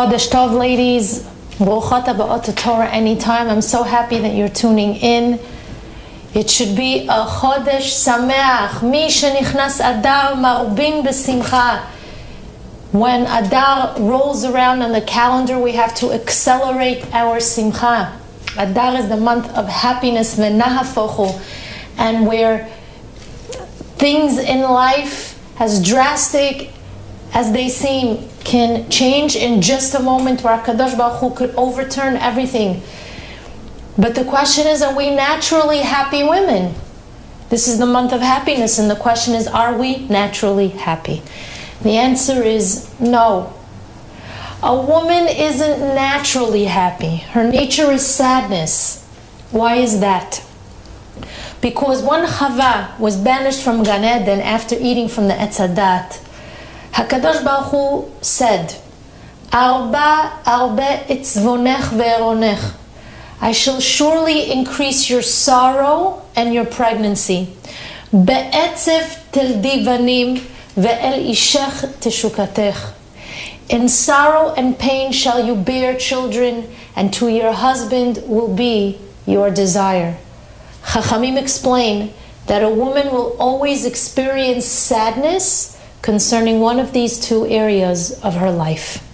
Chodesh Tov, ladies. Baruchat ha'ba'ot to Torah anytime. I'm so happy that you're tuning in. It should be a Chodesh Sameach. Mi shenichnas Adar marbin b'simcha. When Adar rolls around on the calendar, we have to accelerate our simcha. Adar is the month of happiness, v'nahafochu, and where things in life, as drastic as they seem, can change in just a moment, where HaKadosh Baruch Hu could overturn everything. But the question is, are we naturally happy women? This is the month of happiness, and the question is, are we naturally happy? The answer is no. A woman isn't naturally happy. Her nature is sadness. Why is that? Because when Chava was banished from Gan Eden after eating from the Etz Hadat, HaKadosh Baruch Hu said, Arba itzvonech ve'eronech. I shall surely increase your sorrow and your pregnancy. Be'etzev tildi banim ve'el ishech teshukatech. In sorrow and pain shall you bear children, and to your husband will be your desire. Chachamim explain that a woman will always experience sadness concerning one of these two areas of her life: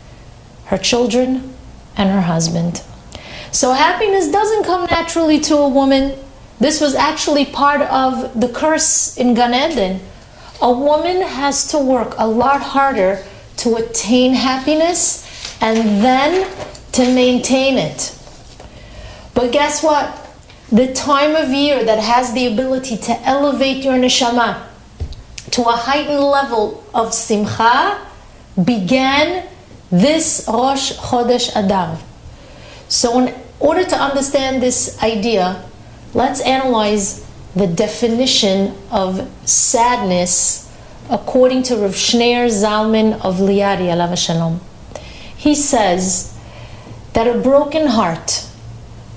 her children and her husband. So happiness doesn't come naturally to a woman. This was actually part of the curse in Gan Eden. A woman has to work a lot harder to attain happiness and then to maintain it. But guess what? The time of year that has the ability to elevate your neshama to a heightened level of simcha began this Rosh Chodesh Adar. So in order to understand this idea, let's analyze the definition of sadness according to Rav Shneir Zalman of Liadi, alav shalom. He says that a broken heart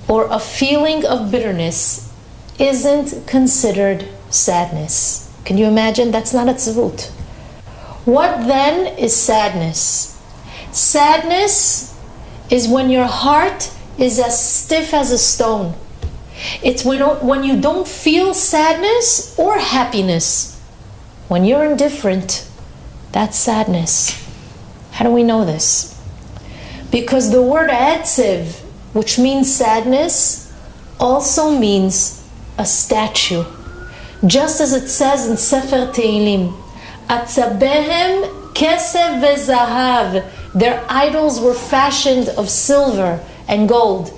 or a feeling of bitterness isn't considered sadness. Can you imagine? That's not a tzvut. What then is sadness? Sadness is when your heart is as stiff as a stone. It's when you don't feel sadness or happiness. When you're indifferent, that's sadness. How do we know this? Because the word etzev, which means sadness, also means a statue. Just as it says in Sefer Tehillim, Atzabehem kesev vezahav, their idols were fashioned of silver and gold.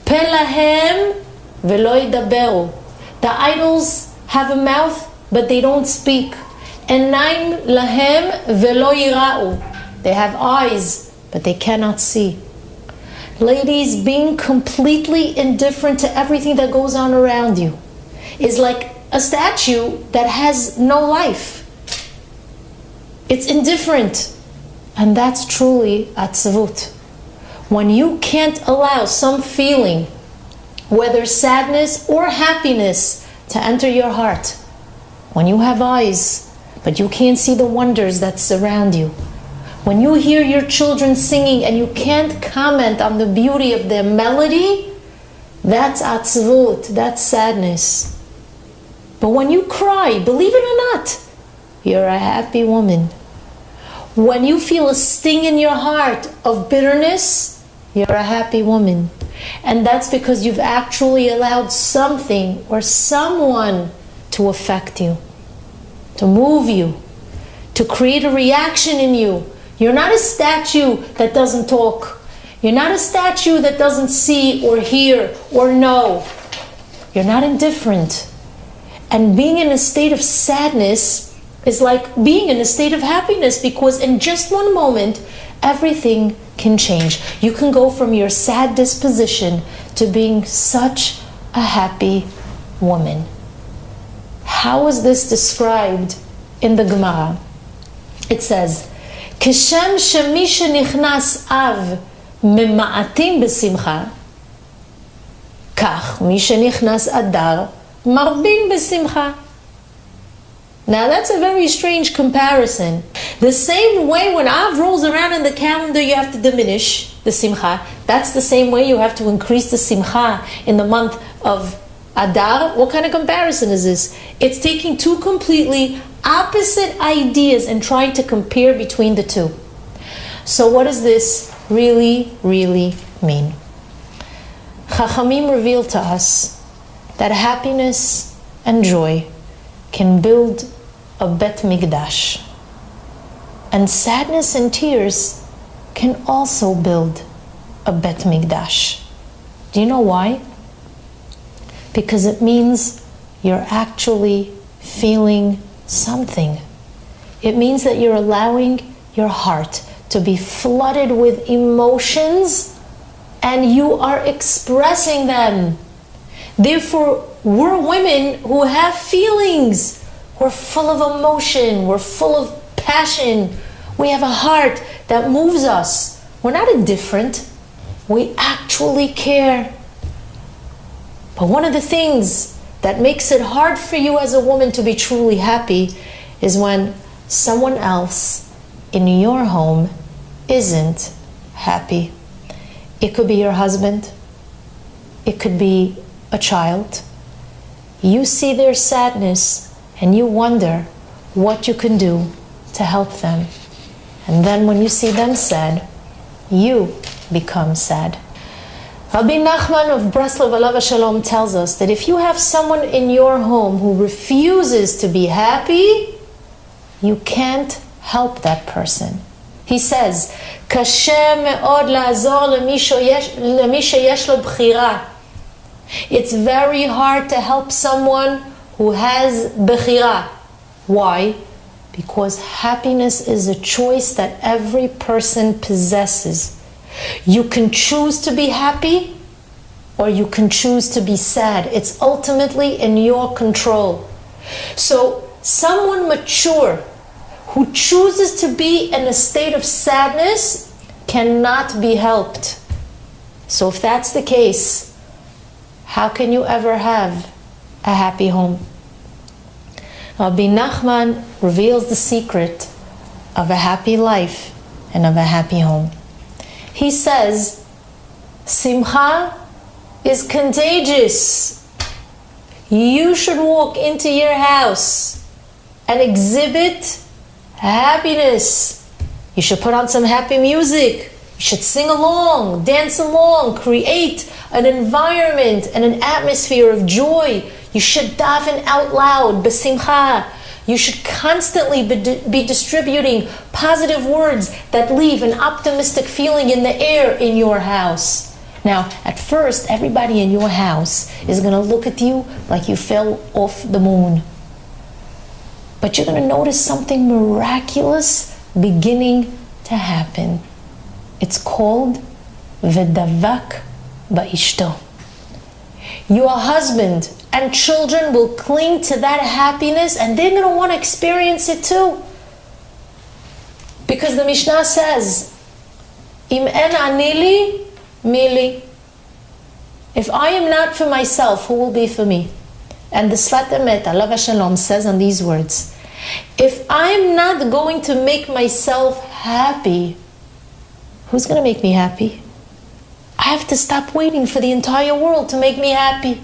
Pelahem velo yidaberu, the idols have a mouth but they don't speak. Enaim lahem velo yira'u, they have eyes but they cannot see. Ladies, being completely indifferent to everything that goes on around you is like a statue that has no life. It's indifferent. And that's truly atzavut. When you can't allow some feeling, whether sadness or happiness, to enter your heart. When you have eyes, but you can't see the wonders that surround you. When you hear your children singing and you can't comment on the beauty of their melody, that's atzavut, that's sadness. But when you cry, believe it or not, you're a happy woman. When you feel a sting in your heart of bitterness, you're a happy woman. And that's because you've actually allowed something or someone to affect you, to move you, to create a reaction in you. You're not a statue that doesn't talk. You're not a statue that doesn't see or hear or know. You're not indifferent. And being in a state of sadness is like being in a state of happiness, because in just one moment, everything can change. You can go from your sad disposition to being such a happy woman. How is this described in the Gemara? It says, Keshem shemi shenichnas av mema'atim b'simcha, kach mi shenichnas adar marbin b'simcha. Now that's a very strange comparison. The same way when Av rolls around in the calendar, you have to diminish the simcha. That's the same way you have to increase the simcha in the month of Adar. What kind of comparison is this? It's taking two completely opposite ideas and trying to compare between the two. So what does this really, really mean? Chachamim revealed to us that happiness and joy can build a Bet Migdash. And sadness and tears can also build a Bet Migdash. Do you know why? Because it means you're actually feeling something. It means that you're allowing your heart to be flooded with emotions and you are expressing them. Therefore, we're women who have feelings. We're full of emotion. We're full of passion. We have a heart that moves us. We're not indifferent. We actually care. But one of the things that makes it hard for you as a woman to be truly happy is when someone else in your home isn't happy. It could be your husband. It could be a child. You see their sadness and you wonder what you can do to help them. And then when you see them sad, you become sad. Rabbi Nachman of Breslov Alav Shalom tells us that if you have someone in your home who refuses to be happy, you can't help that person. He says, "Kashem me'od la'azor lemי sheyesh lo bchira." It's very hard to help someone who has bechira. Why? Because happiness is a choice that every person possesses. You can choose to be happy or you can choose to be sad. It's ultimately in your control. So someone mature who chooses to be in a state of sadness cannot be helped. So if that's the case, how can you ever have a happy home? Rabbi Nachman reveals the secret of a happy life and of a happy home. He says, Simcha is contagious. You should walk into your house and exhibit happiness. You should put on some happy music. You should sing along, dance along, create an environment and an atmosphere of joy. You should daven out loud, besimcha. You should constantly be distributing positive words that leave an optimistic feeling in the air in your house. Now, at first, everybody in your house is going to look at you like you fell off the moon. But you're going to notice something miraculous beginning to happen. It's called V'davak ba'ishto. Your husband and children will cling to that happiness and they're going to want to experience it too. Because the Mishnah says, Im en anili, mili. If I am not for myself, who will be for me? And the Sfat Emet, Alav Shalom, says on these words, if I'm not going to make myself happy, who's going to make me happy? I have to stop waiting for the entire world to make me happy.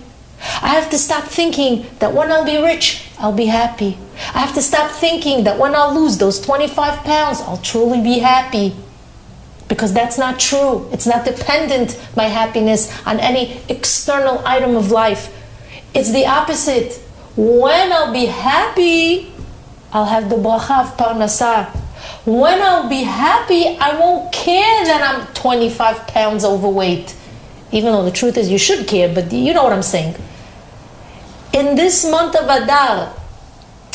I have to stop thinking that when I'll be rich, I'll be happy. I have to stop thinking that when I'll lose those 25 pounds, I'll truly be happy. Because that's not true. It's not dependent, my happiness, on any external item of life. It's the opposite. When I'll be happy, I'll have the bracha of parnasah. When I'll be happy, I won't care that I'm 25 pounds overweight. Even though the truth is you should care, but you know what I'm saying. In this month of Adar,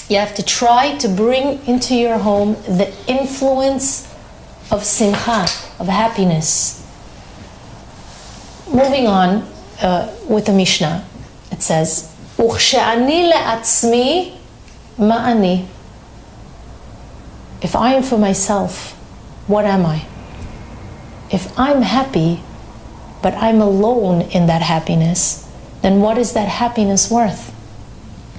you have to try to bring into your home the influence of simcha, of happiness. Moving on with the Mishnah, it says, "Uchshe'ani le'atzmi ma'ani." If I am for myself, what am I? If I'm happy, but I'm alone in that happiness, then what is that happiness worth?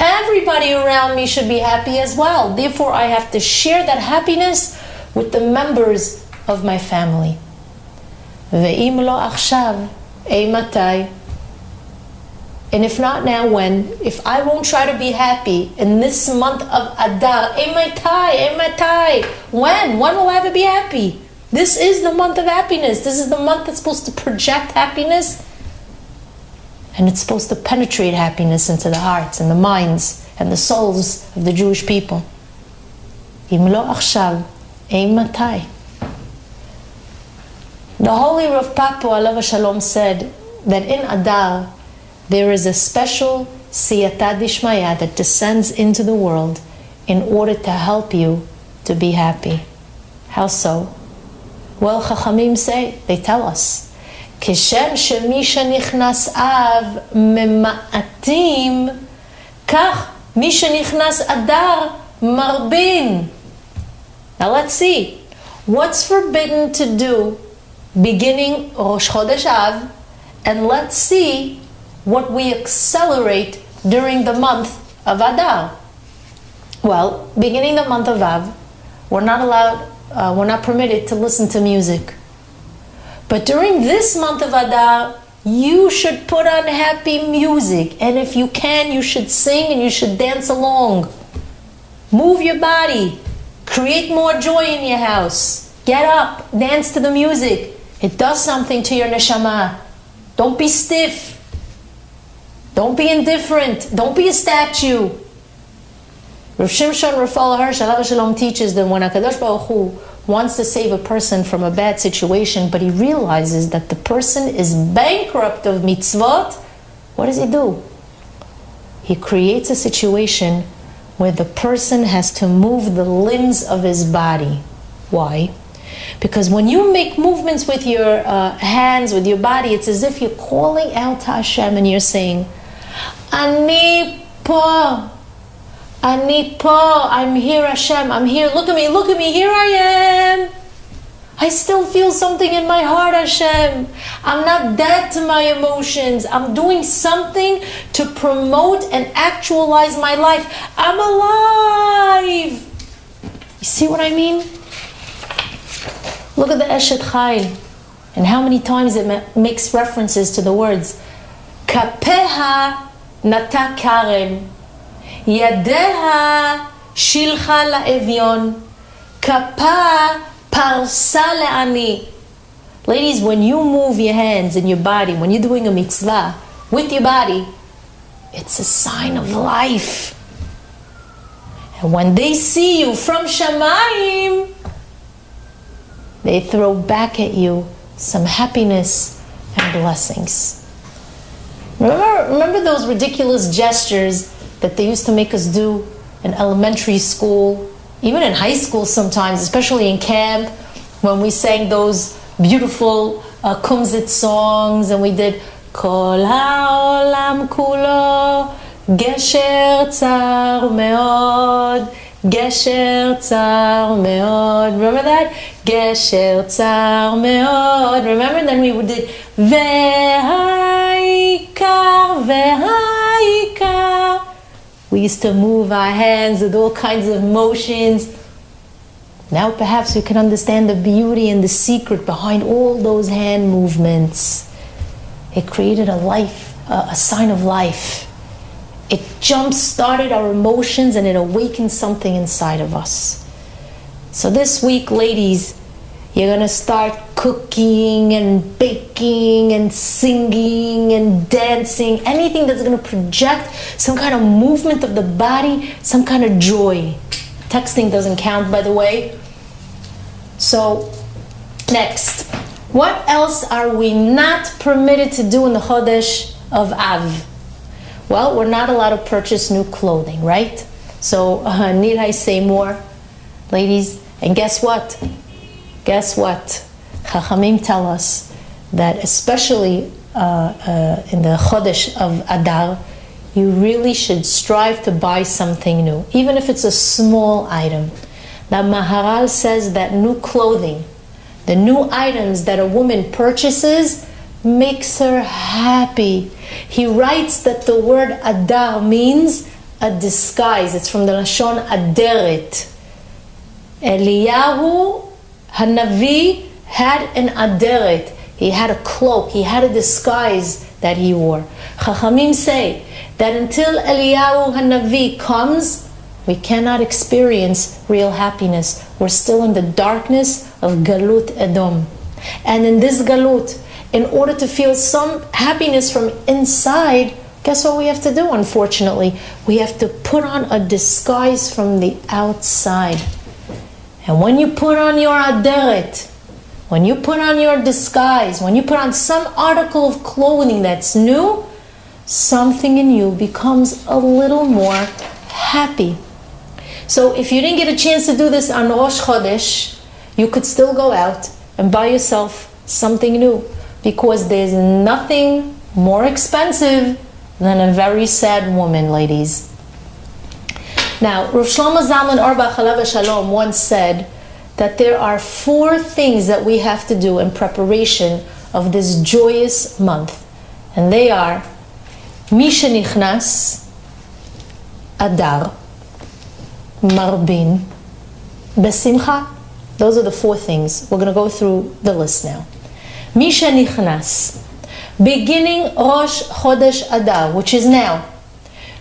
everybody around me should be happy as well. Therefore, I have to share that happiness with the members of my family. ואם לא עכשיו, אימתי? And if not now, when? If I won't try to be happy in this month of Adar, eimatai, when? When will I ever be happy? This is the month of happiness. This is the month that's supposed to project happiness. And it's supposed to penetrate happiness into the hearts and the minds and the souls of the Jewish people. Im lo achshav, eimatai. The holy Rav Papo alav shalom said that in Adar, there is a special siyata dishmaya that descends into the world in order to help you to be happy. How so? Well, Chachamim say, they tell us, כשם שמי שנכנס אב ממעטים, כך מי שנכנס אדר מרבין. Now let's see. What's forbidden to do beginning Rosh Chodesh Av, and let's see what we accelerate during the month of Adar. Well, beginning the month of Av, we're not permitted to listen to music. But during this month of Adar, you should put on happy music. And if you can, you should sing and you should dance along. Move your body. Create more joy in your house. Get up, dance to the music. It does something to your neshama. Don't be stiff. Don't be indifferent. Don't be a statue. Rav Shimshon Raphael Hirsch alav shalom teaches that when HaKadosh Baruch Hu wants to save a person from a bad situation, but he realizes that the person is bankrupt of mitzvot, what does he do? He creates a situation where the person has to move the limbs of his body. Why? Because when you make movements with your hands, with your body, it's as if you're calling out to Hashem and you're saying, Ani po, I'm here, Hashem, I'm here, look at me, here I am. I still feel something in my heart, Hashem. I'm not dead to my emotions. I'm doing something to promote and actualize my life. I'm alive. You see what I mean? Look at the Eshet Chayil and how many times it makes references to the words Kapeha nata karen, Yadeha shilcha la'evyon, Kapa parsa le'ani. Ladies, when you move your hands and your body, when you're doing a mitzvah with your body, it's a sign of life. And when they see you from Shamayim, they throw back at you some happiness and blessings. Remember those ridiculous gestures that they used to make us do in elementary school, even in high school sometimes, especially in camp, when we sang those beautiful kumzit songs and we did Kol ha'olam kulo gesher tzar meod, gesher tzar meod. Remember that? Gesher tzar meod. Remember? And then we did Ve'haikar. We used to move our hands with all kinds of motions. Now perhaps we can understand the beauty and the secret behind all those hand movements. It created a life, a sign of life. It jump-started our emotions and it awakened something inside of us. So this week, ladies, you're going to start cooking and baking and singing and dancing. Anything that's going to project some kind of movement of the body, some kind of joy. Texting doesn't count, by the way. So, next. What else are we not permitted to do in the Chodesh of Av? Well, we're not allowed to purchase new clothing, right? So, need I say more? Ladies, and guess what? Guess what? Chachamim tell us that especially in the Chodesh of Adar, you really should strive to buy something new, even if it's a small item. The Maharal says that new clothing, the new items that a woman purchases, makes her happy. He writes that the word Adar means a disguise. It's from the Lashon Aderet. Eliyahu Hanavi had an Aderet. He had a cloak, he had a disguise that he wore. Chachamim say that until Eliyahu Hanavi comes, we cannot experience real happiness. We're still in the darkness of Galut Edom. And in this Galut, in order to feel some happiness from inside, guess what we have to do, unfortunately? We have to put on a disguise from the outside. And when you put on your Aderet, when you put on your disguise, when you put on some article of clothing that's new, something in you becomes a little more happy. So if you didn't get a chance to do this on Rosh Chodesh, you could still go out and buy yourself something new, because there's nothing more expensive than a very sad woman, ladies. Now, Rav Shlomo Zalman Auerbach Alav Shalom once said that there are 4 things that we have to do in preparation of this joyous month. And they are Misha Nichnas, Adar, Marbin, Besimcha. Those are the 4 things. We're going to go through the list now. Misha Nichnas, beginning Rosh Chodesh Adar, which is now.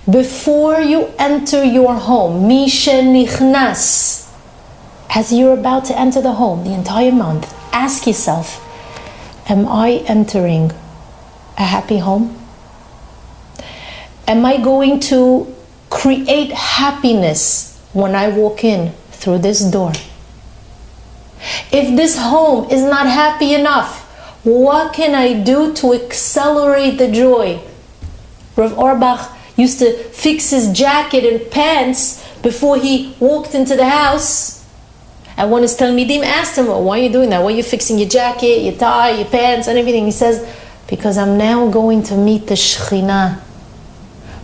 Before you enter your home, Misha Nichnas, as you're about to enter the home, the entire month, ask yourself, am I entering a happy home? Am I going to create happiness when I walk in through this door? If this home is not happy enough, what can I do to accelerate the joy? Rav Auerbach used to fix his jacket and pants before he walked into the house. And when his Talmidim asked him, why are you doing that? Why are you fixing your jacket, your tie, your pants, and everything? He says, because I'm now going to meet the Shekhinah.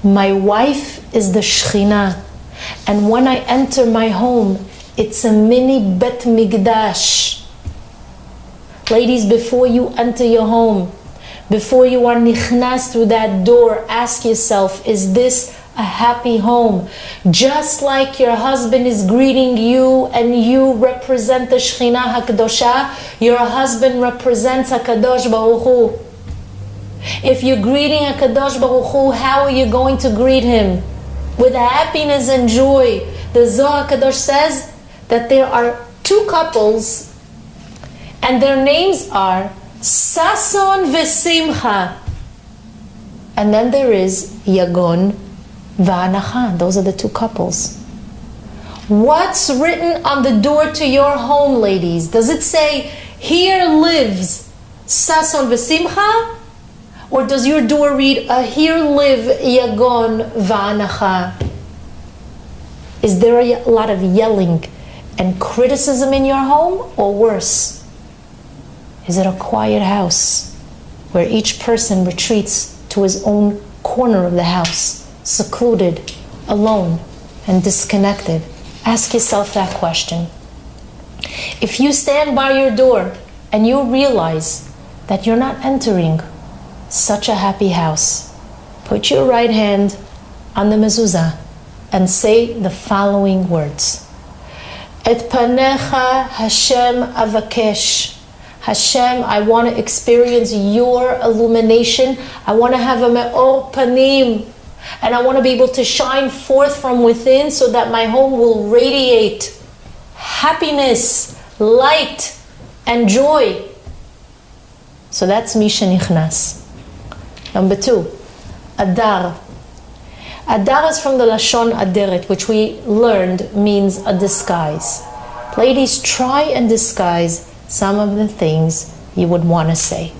My wife is the Shekhinah. And when I enter my home, it's a mini Bet Migdash. Ladies, before you enter your home, before you are nichnas through that door, ask yourself, is this a happy home? Just like your husband is greeting you and you represent the Shekhinah HaKadosha, your husband represents HaKadosh Baruch Hu. If you're greeting HaKadosh Baruch Hu, how are you going to greet him? With happiness and joy. The Zohar HaKadosh says that there are 2 couples and their names are Sason Vesimcha. And then there is Yagon Va'anacha. Those are the 2 couples. What's written on the door to your home, ladies? Does it say, here lives Sason Vesimcha? Or does your door read, here live Yagon Va'anacha? Is there a lot of yelling and criticism in your home, or worse? Is it a quiet house where each person retreats to his own corner of the house, secluded, alone, and disconnected? Ask yourself that question. If you stand by your door and you realize that you're not entering such a happy house, put your right hand on the mezuzah and say the following words. Et panecha Hashem avakesh. Hashem, I want to experience your illumination. I want to have a me'or panim. And I want to be able to shine forth from within so that my home will radiate happiness, light, and joy. So that's Misha Nichnas. Number 2, Adar. Adar is from the Lashon Aderet, which we learned means a disguise. Ladies, try and disguise some of the things you would want to say.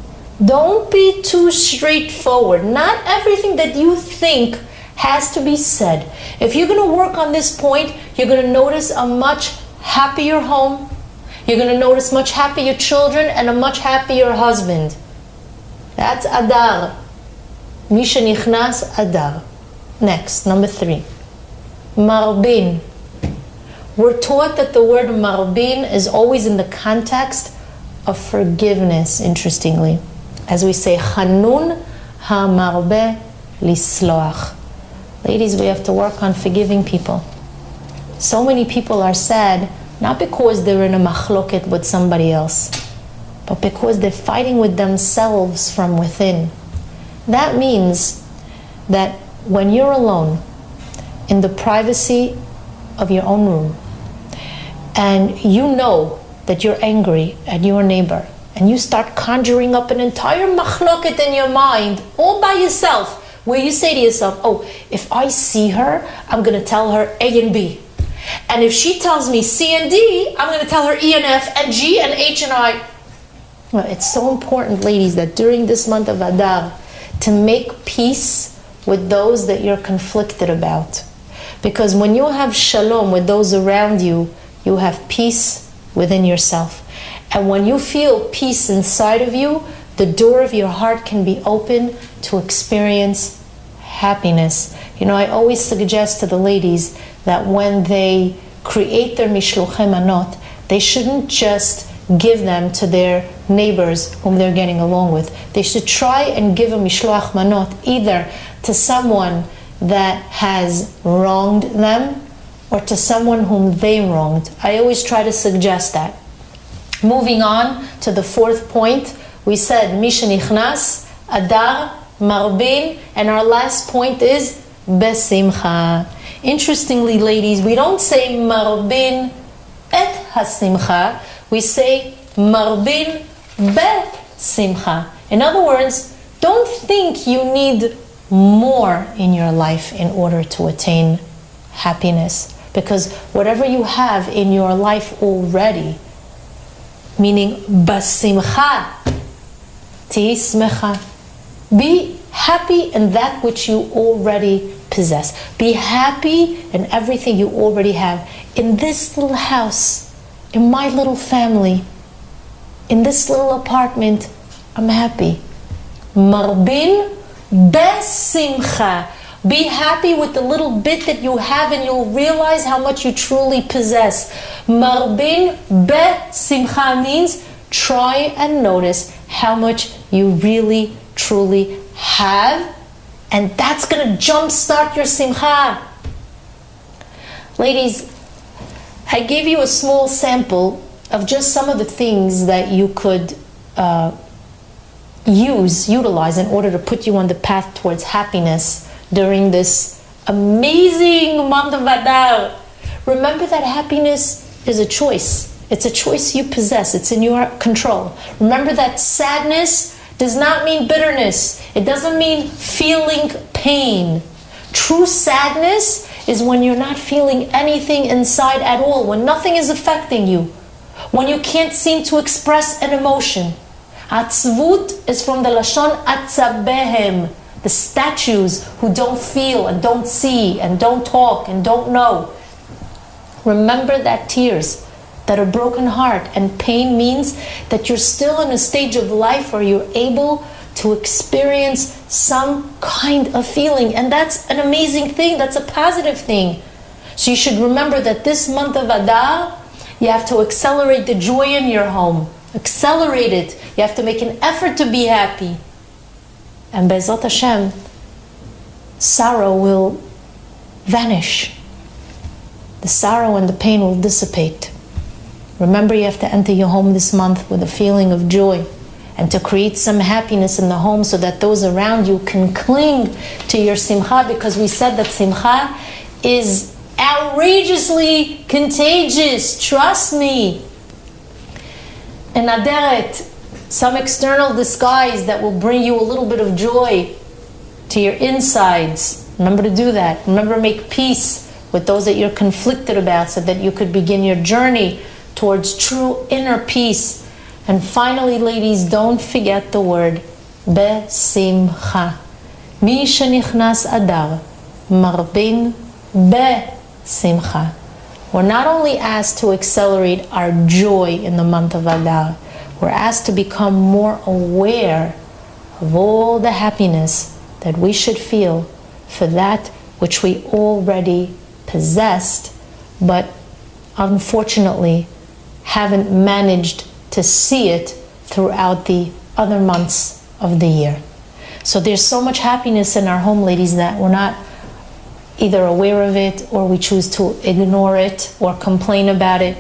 Don't be too straightforward. Not everything that you think has to be said. If you're going to work on this point, you're going to notice a much happier home. You're going to notice much happier children and a much happier husband. That's Adar. Misha Nichnas Adar. Next, number 3. Marbin. We're taught that the word marbin is always in the context of forgiveness, interestingly. As we say, Chanun ha-marbe lisloach. Ladies, we have to work on forgiving people. So many people are sad, not because they're in a machloket with somebody else, but because they're fighting with themselves from within. That means that when you're alone, in the privacy of your own room, and you know that you're angry at your neighbor, and you start conjuring up an entire machloket in your mind, all by yourself, where you say to yourself, oh, if I see her, I'm going to tell her A and B. And if she tells me C and D, I'm going to tell her E and F and G and H and I. Well, it's so important, ladies, that during this month of Adar, to make peace with those that you're conflicted about. Because when you have shalom with those around you, you have peace within yourself. And when you feel peace inside of you, the door of your heart can be open to experience happiness. You know, I always suggest to the ladies that when they create their mishluchei manot, they shouldn't just give them to their neighbors whom they're getting along with. They should try and give a mishloach manot either to someone that has wronged them or to someone whom they wronged. I always try to suggest that. Moving on to the fourth point, we said Mishenichnas, Adar, Marbin, and our last point is Besimcha. Interestingly, ladies, we don't say Marbin et Hasimcha, we say Marbin Besimcha. In other words, don't think you need more in your life in order to attain happiness, because whatever you have in your life already, meaning Basimcha, Tismecha, be happy in that which you already possess. Be happy in everything you already have. In this little house, in my little family, in this little apartment, I'm happy. Marbin besimcha. Be happy with the little bit that you have, and you'll realize how much you truly possess. Marbin besimcha means try and notice how much you really, truly have, and that's going to jumpstart your simcha. Ladies, I gave you a small sample of just some of the things that you could utilize in order to put you on the path towards happiness during this amazing month of Adar. Remember that happiness is a choice. It's a choice you possess. It's in your control. Remember that sadness does not mean bitterness. It doesn't mean feeling pain. True sadness is when you're not feeling anything inside at all, when nothing is affecting you, when you can't seem to express an emotion. Atzvut is from the Lashon Atzabehem, the statues who don't feel and don't see and don't talk and don't know. Remember that tears, that a broken heart and pain means that you're still in a stage of life where you're able to experience some kind of feeling, and that's an amazing thing. That's a positive thing. So you should remember that this month of Adar, you have to accelerate the joy in your home. Accelerate it. You have to make an effort to be happy. And Be'ezrat Hashem, sorrow will vanish. The sorrow and the pain will dissipate. Remember, you have to enter your home this month with a feeling of joy and to create some happiness in the home so that those around you can cling to your simcha, because we said that simcha is outrageously contagious. Trust me. And aderet, some external disguise that will bring you a little bit of joy to your insides. Remember to do that. Remember to make peace with those that you're conflicted about so that you could begin your journey towards true inner peace. And finally, ladies, don't forget the word besimcha. Mi shenichnas Adar, marbin besimcha. We're not only asked to accelerate our joy in the month of Adar, we're asked to become more aware of all the happiness that we should feel for that which we already possessed, but unfortunately haven't managed to see it throughout the other months of the year. So there's so much happiness in our home, ladies, that we're not either aware of it or we choose to ignore it or complain about it.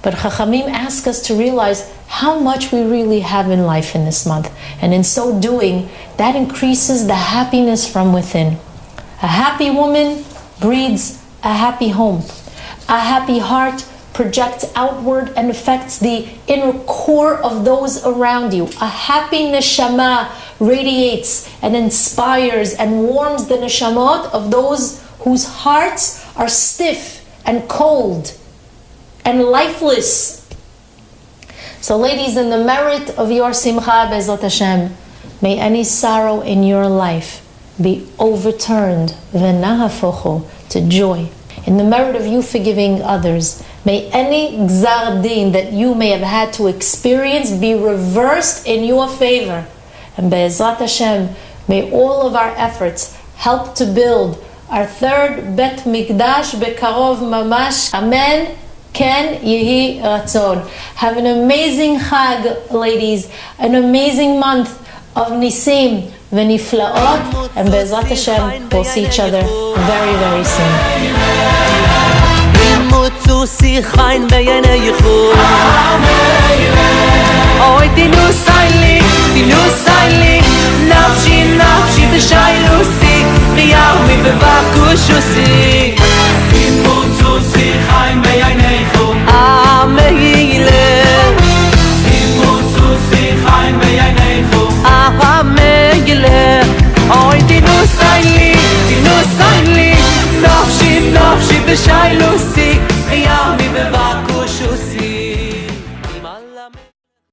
But Chachamim ask us to realize how much we really have in life in this month. And in so doing, that increases the happiness from within. A happy woman breeds a happy home. A happy heart projects outward and affects the inner core of those around you. A happy neshama radiates and inspires and warms the neshamot of those whose hearts are stiff and cold and lifeless. So ladies, in the merit of your simcha Be'ezrat Hashem, may any sorrow in your life be overturned v'nahafocho to joy. In the merit of you forgiving others, may any gzar din that you may have had to experience be reversed in your favor. And Be'ezrat Hashem, may all of our efforts help to build our third Bet Mikdash Bekarov Mamash. Amen. Ken Yehi Ratzon. Have an amazing Chag, ladies. An amazing month of Nisim V'Niflaot. And Be'ezrat Hashem, we'll see each other very, very soon. Nafshi, nafshi, t'shai lusi, riyami bevakushusi.